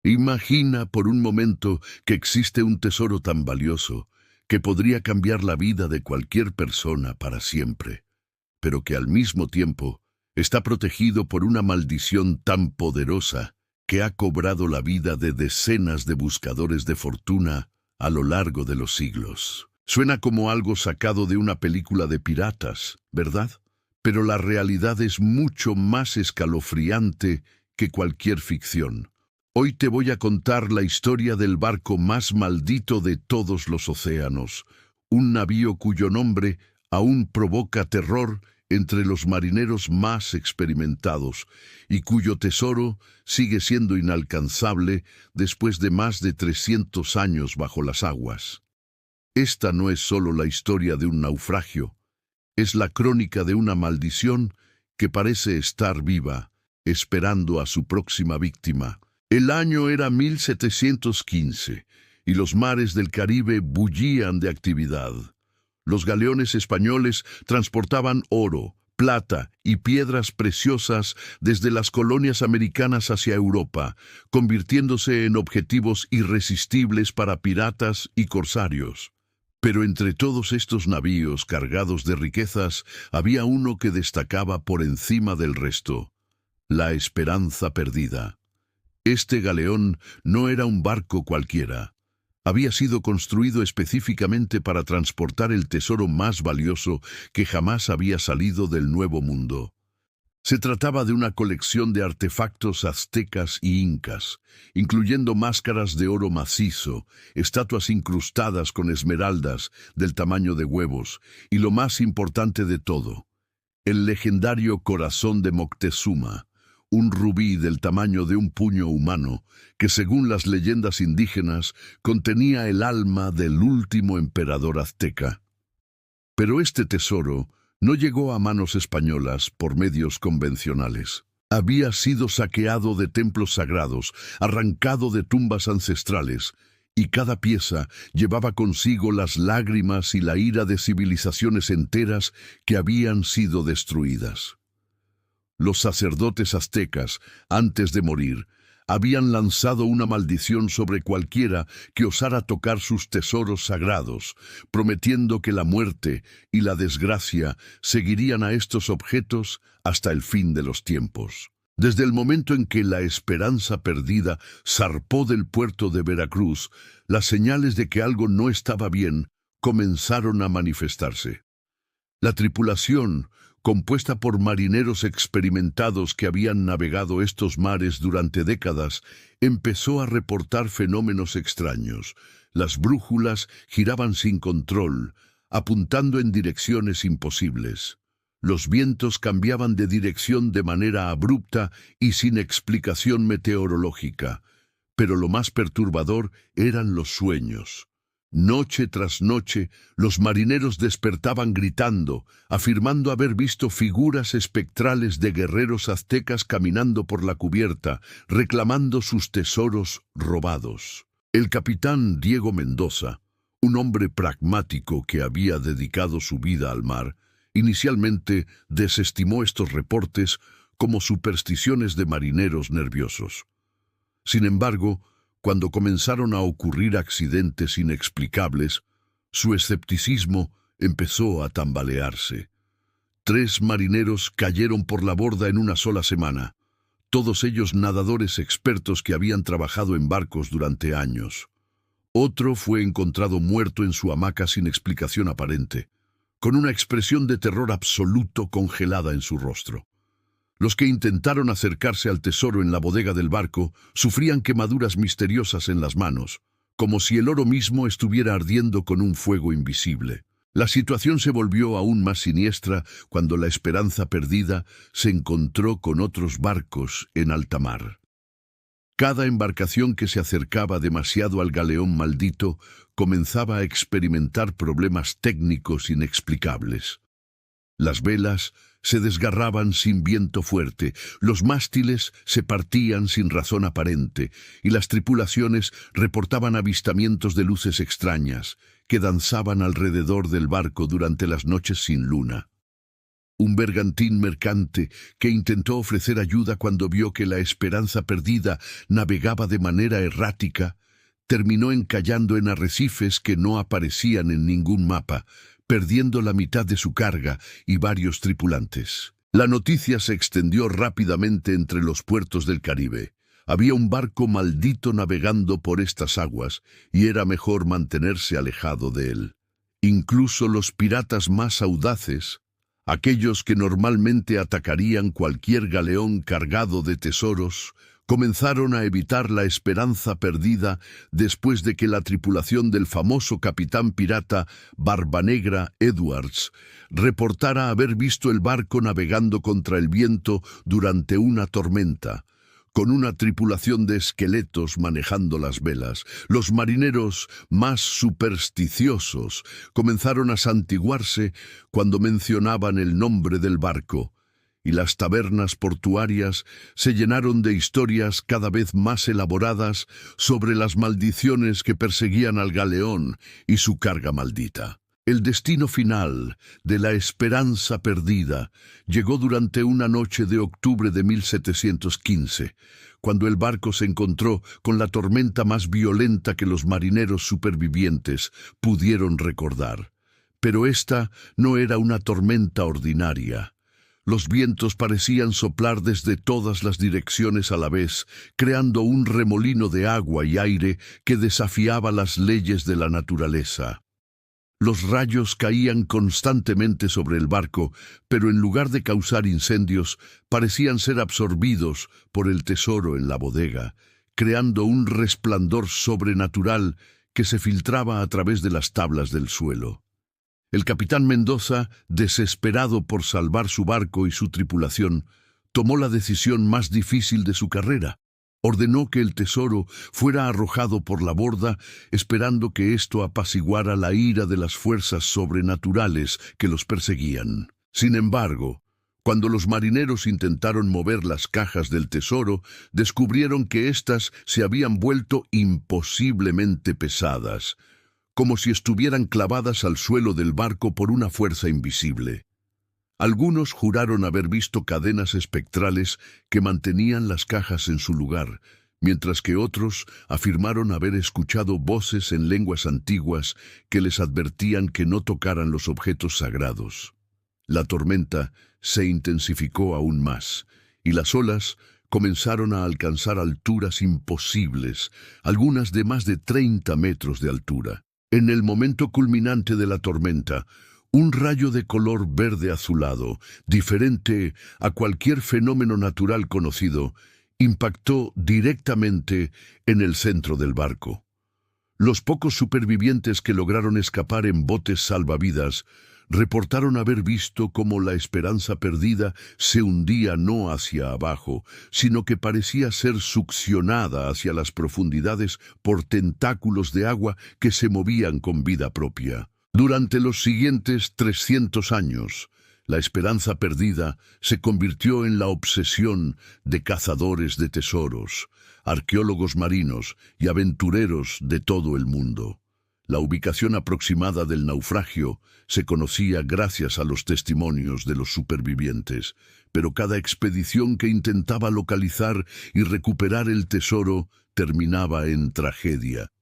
Imagina por un momento que existe un tesoro tan valioso que podría cambiar la vida de cualquier persona para siempre, pero que al mismo tiempo está protegido por una maldición tan poderosa que ha cobrado la vida de decenas de buscadores de fortuna a lo largo de los siglos. Suena como algo sacado de una película de piratas, ¿verdad? Pero la realidad es mucho más escalofriante que cualquier ficción. Hoy te voy a contar la historia del barco más maldito de todos los océanos, un navío cuyo nombre aún provoca terror entre los marineros más experimentados y cuyo tesoro sigue siendo inalcanzable después de más de 300 años bajo las aguas. Esta no es solo la historia de un naufragio, es la crónica de una maldición que parece estar viva, esperando a su próxima víctima. El año era 1715 y los mares del Caribe bullían de actividad. Los galeones españoles transportaban oro, plata y piedras preciosas desde las colonias americanas hacia Europa, convirtiéndose en objetivos irresistibles para piratas y corsarios. Pero entre todos estos navíos cargados de riquezas había uno que destacaba por encima del resto: la Esperanza Perdida. Este galeón no era un barco cualquiera. Había sido construido específicamente para transportar el tesoro más valioso que jamás había salido del Nuevo Mundo. Se trataba de una colección de artefactos aztecas y incas, incluyendo máscaras de oro macizo, estatuas incrustadas con esmeraldas del tamaño de huevos, y lo más importante de todo, el legendario corazón de Moctezuma, un rubí del tamaño de un puño humano, que según las leyendas indígenas contenía el alma del último emperador azteca. Pero este tesoro no llegó a manos españolas por medios convencionales. Había sido saqueado de templos sagrados, arrancado de tumbas ancestrales, y cada pieza llevaba consigo las lágrimas y la ira de civilizaciones enteras que habían sido destruidas. Los sacerdotes aztecas, antes de morir, habían lanzado una maldición sobre cualquiera que osara tocar sus tesoros sagrados, prometiendo que la muerte y la desgracia seguirían a estos objetos hasta el fin de los tiempos. Desde el momento en que la Esperanza Perdida zarpó del puerto de Veracruz, las señales de que algo no estaba bien comenzaron a manifestarse. La tripulación, compuesta por marineros experimentados que habían navegado estos mares durante décadas, empezó a reportar fenómenos extraños. Las brújulas giraban sin control, apuntando en direcciones imposibles. Los vientos cambiaban de dirección de manera abrupta y sin explicación meteorológica. Pero lo más perturbador eran los sueños. Noche tras noche, los marineros despertaban gritando, afirmando haber visto figuras espectrales de guerreros aztecas caminando por la cubierta, reclamando sus tesoros robados. El capitán Diego Mendoza, un hombre pragmático que había dedicado su vida al mar, inicialmente desestimó estos reportes como supersticiones de marineros nerviosos. Sin embargo, cuando comenzaron a ocurrir accidentes inexplicables, su escepticismo empezó a tambalearse. 3 marineros cayeron por la borda en una sola semana, todos ellos nadadores expertos que habían trabajado en barcos durante años. Otro fue encontrado muerto en su hamaca sin explicación aparente, con una expresión de terror absoluto congelada en su rostro. Los que intentaron acercarse al tesoro en la bodega del barco sufrían quemaduras misteriosas en las manos, como si el oro mismo estuviera ardiendo con un fuego invisible. La situación se volvió aún más siniestra cuando la Esperanza Perdida se encontró con otros barcos en alta mar. Cada embarcación que se acercaba demasiado al galeón maldito comenzaba a experimentar problemas técnicos inexplicables. Las velas se desgarraban sin viento fuerte, los mástiles se partían sin razón aparente, y las tripulaciones reportaban avistamientos de luces extrañas que danzaban alrededor del barco durante las noches sin luna. Un bergantín mercante que intentó ofrecer ayuda cuando vio que la Esperanza Perdida navegaba de manera errática, terminó encallando en arrecifes que no aparecían en ningún mapa, perdiendo la mitad de su carga y varios tripulantes. La noticia se extendió rápidamente entre los puertos del Caribe. Había un barco maldito navegando por estas aguas y era mejor mantenerse alejado de él. Incluso los piratas más audaces, aquellos que normalmente atacarían cualquier galeón cargado de tesoros, comenzaron a evitar la Esperanza Perdida después de que la tripulación del famoso capitán pirata Barbanegra Edwards reportara haber visto el barco navegando contra el viento durante una tormenta, con una tripulación de esqueletos manejando las velas. Los marineros más supersticiosos comenzaron a santiguarse cuando mencionaban el nombre del barco, y las tabernas portuarias se llenaron de historias cada vez más elaboradas sobre las maldiciones que perseguían al galeón y su carga maldita. El destino final de la Esperanza Perdida llegó durante una noche de octubre de 1715, cuando el barco se encontró con la tormenta más violenta que los marineros supervivientes pudieron recordar. Pero esta no era una tormenta ordinaria. Los vientos parecían soplar desde todas las direcciones a la vez, creando un remolino de agua y aire que desafiaba las leyes de la naturaleza. Los rayos caían constantemente sobre el barco, pero en lugar de causar incendios, parecían ser absorbidos por el tesoro en la bodega, creando un resplandor sobrenatural que se filtraba a través de las tablas del suelo. El capitán Mendoza, desesperado por salvar su barco y su tripulación, tomó la decisión más difícil de su carrera. Ordenó que el tesoro fuera arrojado por la borda, esperando que esto apaciguara la ira de las fuerzas sobrenaturales que los perseguían. Sin embargo, cuando los marineros intentaron mover las cajas del tesoro, descubrieron que éstas se habían vuelto imposiblemente pesadas, como si estuvieran clavadas al suelo del barco por una fuerza invisible. Algunos juraron haber visto cadenas espectrales que mantenían las cajas en su lugar, mientras que otros afirmaron haber escuchado voces en lenguas antiguas que les advertían que no tocaran los objetos sagrados. La tormenta se intensificó aún más, y las olas comenzaron a alcanzar alturas imposibles, algunas de más de 30 metros de altura. En el momento culminante de la tormenta, un rayo de color verde azulado, diferente a cualquier fenómeno natural conocido, impactó directamente en el centro del barco. Los pocos supervivientes que lograron escapar en botes salvavidas reportaron haber visto cómo la Esperanza Perdida se hundía no hacia abajo, sino que parecía ser succionada hacia las profundidades por tentáculos de agua que se movían con vida propia. Durante los siguientes 300 años, la Esperanza Perdida se convirtió en la obsesión de cazadores de tesoros, arqueólogos marinos y aventureros de todo el mundo. La ubicación aproximada del naufragio se conocía gracias a los testimonios de los supervivientes, pero cada expedición que intentaba localizar y recuperar el tesoro terminaba en tragedia.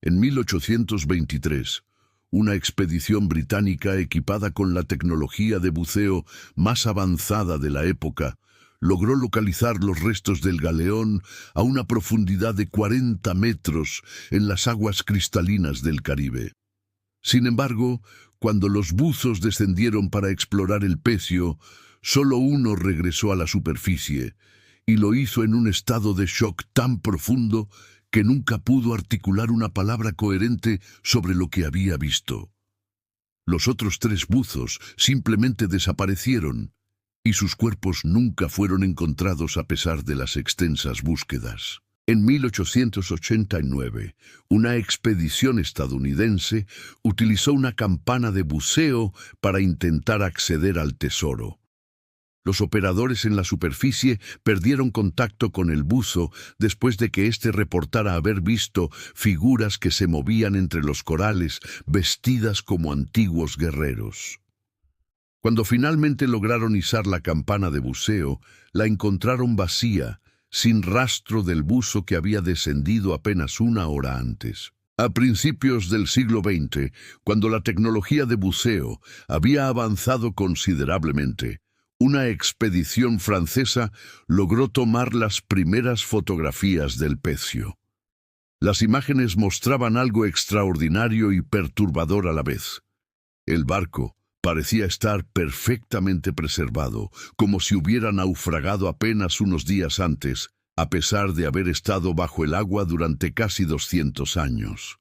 En 1823, una expedición británica equipada con la tecnología de buceo más avanzada de la época logró localizar los restos del galeón a una profundidad de 40 metros en las aguas cristalinas del Caribe. Sin embargo, cuando los buzos descendieron para explorar el pecio, solo uno regresó a la superficie, y lo hizo en un estado de shock tan profundo que nunca pudo articular una palabra coherente sobre lo que había visto. Los otros 3 buzos simplemente desaparecieron, y sus cuerpos nunca fueron encontrados a pesar de las extensas búsquedas. En 1889, una expedición estadounidense utilizó una campana de buceo para intentar acceder al tesoro. Los operadores en la superficie perdieron contacto con el buzo después de que éste reportara haber visto figuras que se movían entre los corales, vestidas como antiguos guerreros. Cuando finalmente lograron izar la campana de buceo, la encontraron vacía, sin rastro del buzo que había descendido apenas una hora antes. A principios del siglo XX, cuando la tecnología de buceo había avanzado considerablemente, una expedición francesa logró tomar las primeras fotografías del pecio. Las imágenes mostraban algo extraordinario y perturbador a la vez. El barco parecía estar perfectamente preservado, como si hubiera naufragado apenas unos días antes, a pesar de haber estado bajo el agua durante casi 200 años.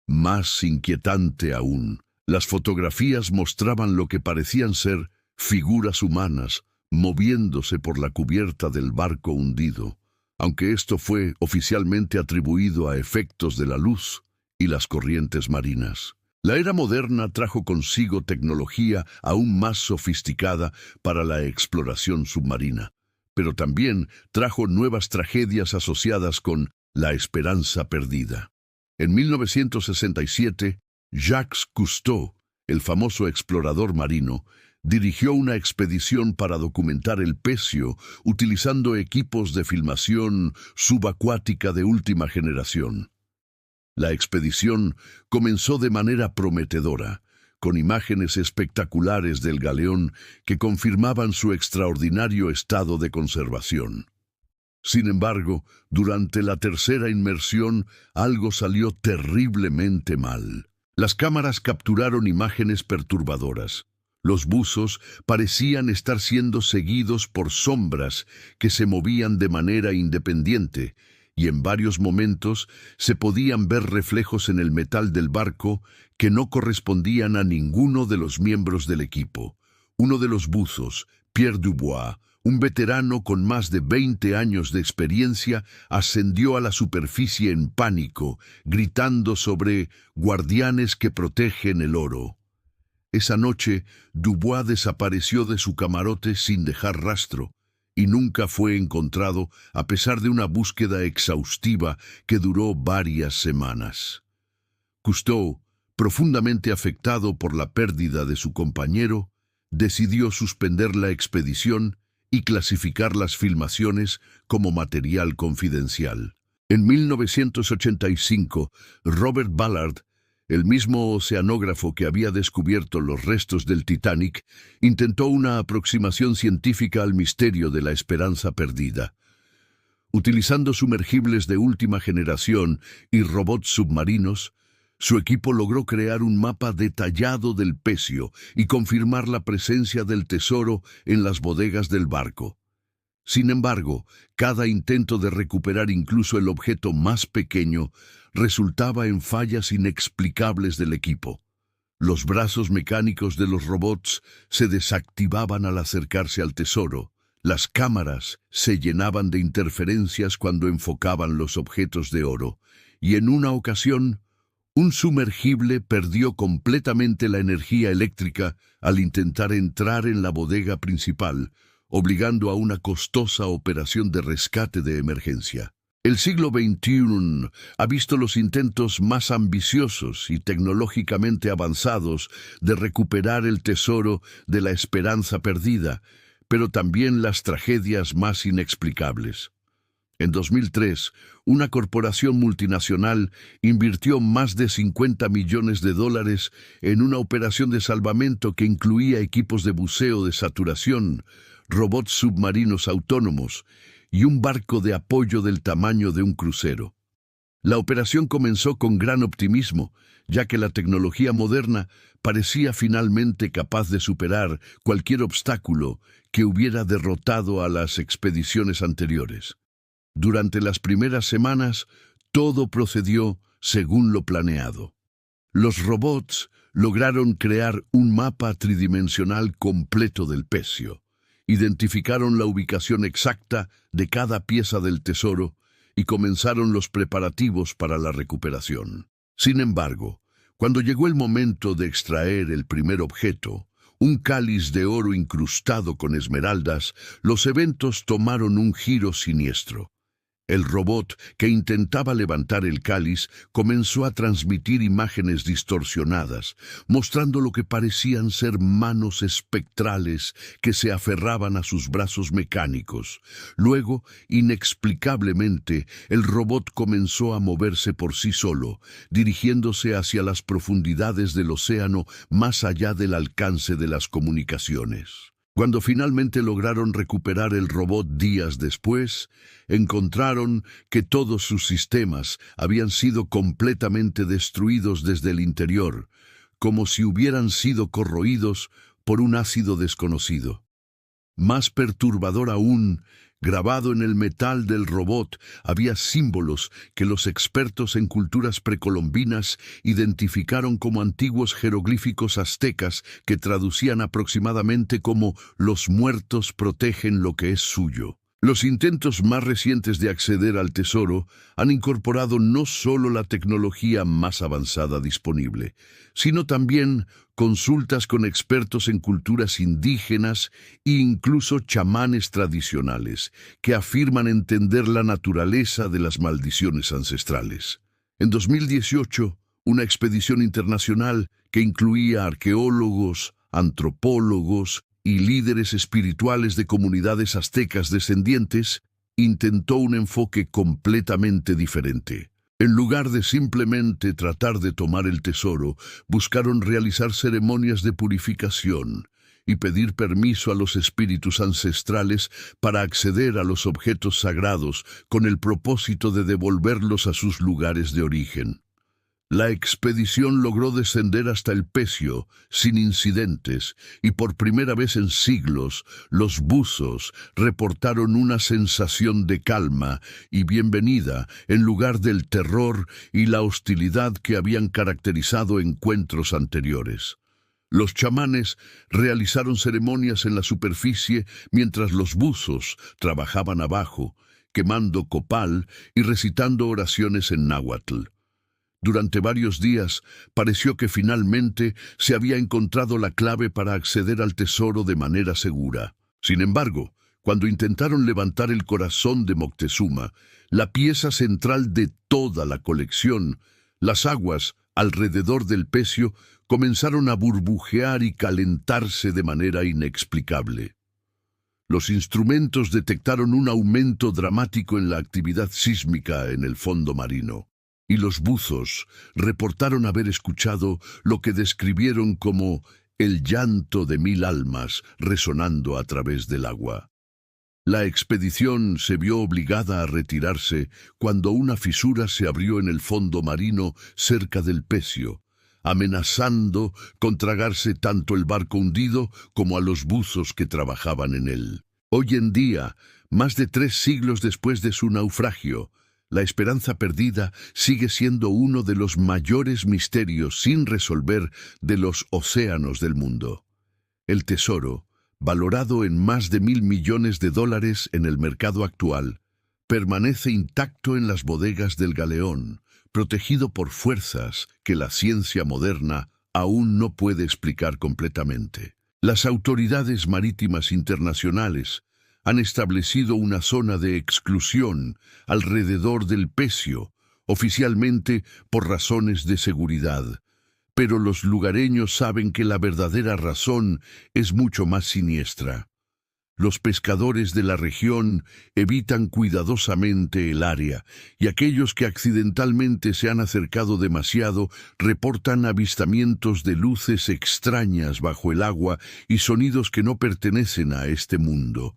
Más inquietante aún, las fotografías mostraban lo que parecían ser figuras humanas moviéndose por la cubierta del barco hundido, aunque esto fue oficialmente atribuido a efectos de la luz y las corrientes marinas. La era moderna trajo consigo tecnología aún más sofisticada para la exploración submarina, pero también trajo nuevas tragedias asociadas con la esperanza perdida. En 1967, Jacques Cousteau, el famoso explorador marino, dirigió una expedición para documentar el pecio utilizando equipos de filmación subacuática de última generación. La expedición comenzó de manera prometedora, con imágenes espectaculares del galeón que confirmaban su extraordinario estado de conservación. Sin embargo, durante la tercera inmersión, algo salió terriblemente mal. Las cámaras capturaron imágenes perturbadoras. Los buzos parecían estar siendo seguidos por sombras que se movían de manera independiente, y en varios momentos se podían ver reflejos en el metal del barco que no correspondían a ninguno de los miembros del equipo. Uno de los buzos, Pierre Dubois, un veterano con más de 20 años de experiencia, ascendió a la superficie en pánico, gritando sobre guardianes que protegen el oro. Esa noche, Dubois desapareció de su camarote sin dejar rastro, y nunca fue encontrado a pesar de una búsqueda exhaustiva que duró varias semanas. Cousteau, profundamente afectado por la pérdida de su compañero, decidió suspender la expedición y clasificar las filmaciones como material confidencial. En 1985, Robert Ballard, el mismo oceanógrafo que había descubierto los restos del Titanic, intentó una aproximación científica al misterio de la esperanza perdida. Utilizando sumergibles de última generación y robots submarinos, su equipo logró crear un mapa detallado del pecio y confirmar la presencia del tesoro en las bodegas del barco. Sin embargo, cada intento de recuperar incluso el objeto más pequeño resultaba en fallas inexplicables del equipo. Los brazos mecánicos de los robots se desactivaban al acercarse al tesoro. Las cámaras se llenaban de interferencias cuando enfocaban los objetos de oro, y en una ocasión, un sumergible perdió completamente la energía eléctrica al intentar entrar en la bodega principal, obligando a una costosa operación de rescate de emergencia. El siglo XXI ha visto los intentos más ambiciosos y tecnológicamente avanzados de recuperar el tesoro de la esperanza perdida, pero también las tragedias más inexplicables. En 2003, una corporación multinacional invirtió más de $50 millones en una operación de salvamento que incluía equipos de buceo de saturación, robots submarinos autónomos y un barco de apoyo del tamaño de un crucero. La operación comenzó con gran optimismo, ya que la tecnología moderna parecía finalmente capaz de superar cualquier obstáculo que hubiera derrotado a las expediciones anteriores. Durante las primeras semanas, todo procedió según lo planeado. Los robots lograron crear un mapa tridimensional completo del pecio. Identificaron la ubicación exacta de cada pieza del tesoro y comenzaron los preparativos para la recuperación. Sin embargo, cuando llegó el momento de extraer el primer objeto, un cáliz de oro incrustado con esmeraldas, los eventos tomaron un giro siniestro. El robot que intentaba levantar el cáliz comenzó a transmitir imágenes distorsionadas, mostrando lo que parecían ser manos espectrales que se aferraban a sus brazos mecánicos. Luego, inexplicablemente, el robot comenzó a moverse por sí solo, dirigiéndose hacia las profundidades del océano más allá del alcance de las comunicaciones. Cuando finalmente lograron recuperar el robot días después, encontraron que todos sus sistemas habían sido completamente destruidos desde el interior, como si hubieran sido corroídos por un ácido desconocido. Más perturbador aún, grabado en el metal del robot había símbolos que los expertos en culturas precolombinas identificaron como antiguos jeroglíficos aztecas que traducían aproximadamente como «los muertos protegen lo que es suyo». Los intentos más recientes de acceder al tesoro han incorporado no solo la tecnología más avanzada disponible, sino también consultas con expertos en culturas indígenas e incluso chamanes tradicionales, que afirman entender la naturaleza de las maldiciones ancestrales. En 2018, una expedición internacional que incluía arqueólogos, antropólogos y líderes espirituales de comunidades aztecas descendientes, intentó un enfoque completamente diferente. En lugar de simplemente tratar de tomar el tesoro, buscaron realizar ceremonias de purificación y pedir permiso a los espíritus ancestrales para acceder a los objetos sagrados con el propósito de devolverlos a sus lugares de origen. La expedición logró descender hasta el Pecio sin incidentes y por primera vez en siglos los buzos reportaron una sensación de calma y bienvenida en lugar del terror y la hostilidad que habían caracterizado encuentros anteriores. Los chamanes realizaron ceremonias en la superficie mientras los buzos trabajaban abajo, quemando copal y recitando oraciones en náhuatl. Durante varios días pareció que finalmente se había encontrado la clave para acceder al tesoro de manera segura. Sin embargo, cuando intentaron levantar el corazón de Moctezuma, la pieza central de toda la colección, las aguas alrededor del Pecio comenzaron a burbujear y calentarse de manera inexplicable. Los instrumentos detectaron un aumento dramático en la actividad sísmica en el fondo marino. Y los buzos reportaron haber escuchado lo que describieron como el llanto de 1000 almas resonando a través del agua. La expedición se vio obligada a retirarse cuando una fisura se abrió en el fondo marino cerca del Pecio, amenazando con tragarse tanto el barco hundido como a los buzos que trabajaban en él. Hoy en día, más de 3 siglos después de su naufragio, la esperanza perdida sigue siendo uno de los mayores misterios sin resolver de los océanos del mundo. El tesoro, valorado en más de $1.000 millones en el mercado actual, permanece intacto en las bodegas del galeón, protegido por fuerzas que la ciencia moderna aún no puede explicar completamente. Las autoridades marítimas internacionales han establecido una zona de exclusión alrededor del Pecio, oficialmente por razones de seguridad. Pero los lugareños saben que la verdadera razón es mucho más siniestra. Los pescadores de la región evitan cuidadosamente el área, y aquellos que accidentalmente se han acercado demasiado reportan avistamientos de luces extrañas bajo el agua y sonidos que no pertenecen a este mundo.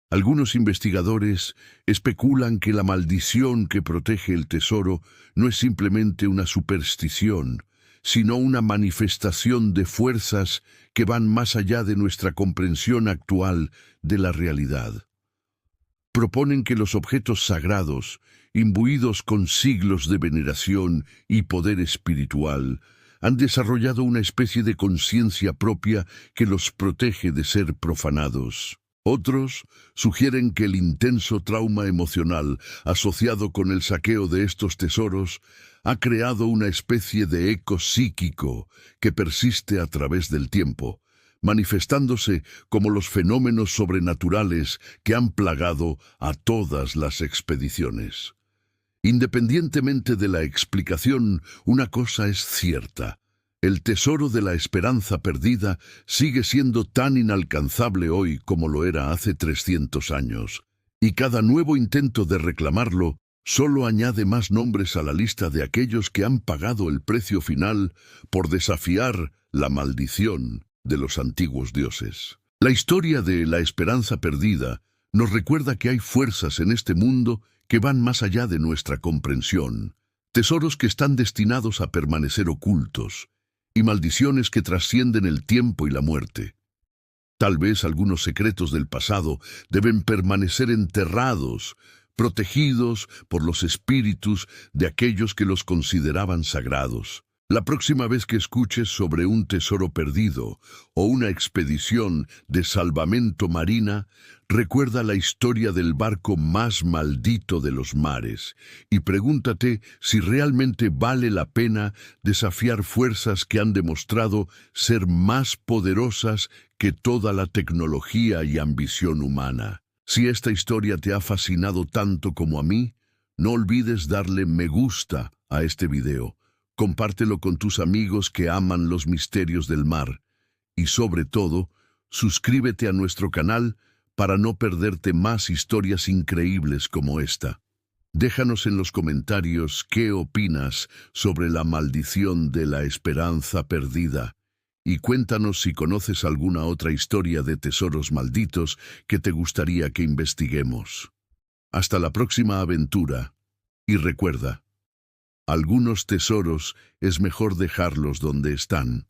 Algunos investigadores especulan que la maldición que protege el tesoro no es simplemente una superstición, sino una manifestación de fuerzas que van más allá de nuestra comprensión actual de la realidad. Proponen que los objetos sagrados, imbuidos con siglos de veneración y poder espiritual, han desarrollado una especie de conciencia propia que los protege de ser profanados. Otros sugieren que el intenso trauma emocional asociado con el saqueo de estos tesoros ha creado una especie de eco psíquico que persiste a través del tiempo, manifestándose como los fenómenos sobrenaturales que han plagado a todas las expediciones. Independientemente de la explicación, una cosa es cierta: el tesoro de la esperanza perdida sigue siendo tan inalcanzable hoy como lo era hace 300 años, y cada nuevo intento de reclamarlo solo añade más nombres a la lista de aquellos que han pagado el precio final por desafiar la maldición de los antiguos dioses. La historia de la esperanza perdida nos recuerda que hay fuerzas en este mundo que van más allá de nuestra comprensión, tesoros que están destinados a permanecer ocultos, y maldiciones que trascienden el tiempo y la muerte. Tal vez algunos secretos del pasado deben permanecer enterrados, protegidos por los espíritus de aquellos que los consideraban sagrados. La próxima vez que escuches sobre un tesoro perdido o una expedición de salvamento marina, recuerda la historia del barco más maldito de los mares y pregúntate si realmente vale la pena desafiar fuerzas que han demostrado ser más poderosas que toda la tecnología y ambición humana. Si esta historia te ha fascinado tanto como a mí, no olvides darle me gusta a este video. Compártelo con tus amigos que aman los misterios del mar. Y sobre todo, suscríbete a nuestro canal para no perderte más historias increíbles como esta. Déjanos en los comentarios qué opinas sobre la maldición de la esperanza perdida. Y cuéntanos si conoces alguna otra historia de tesoros malditos que te gustaría que investiguemos. Hasta la próxima aventura. Y recuerda, algunos tesoros es mejor dejarlos donde están.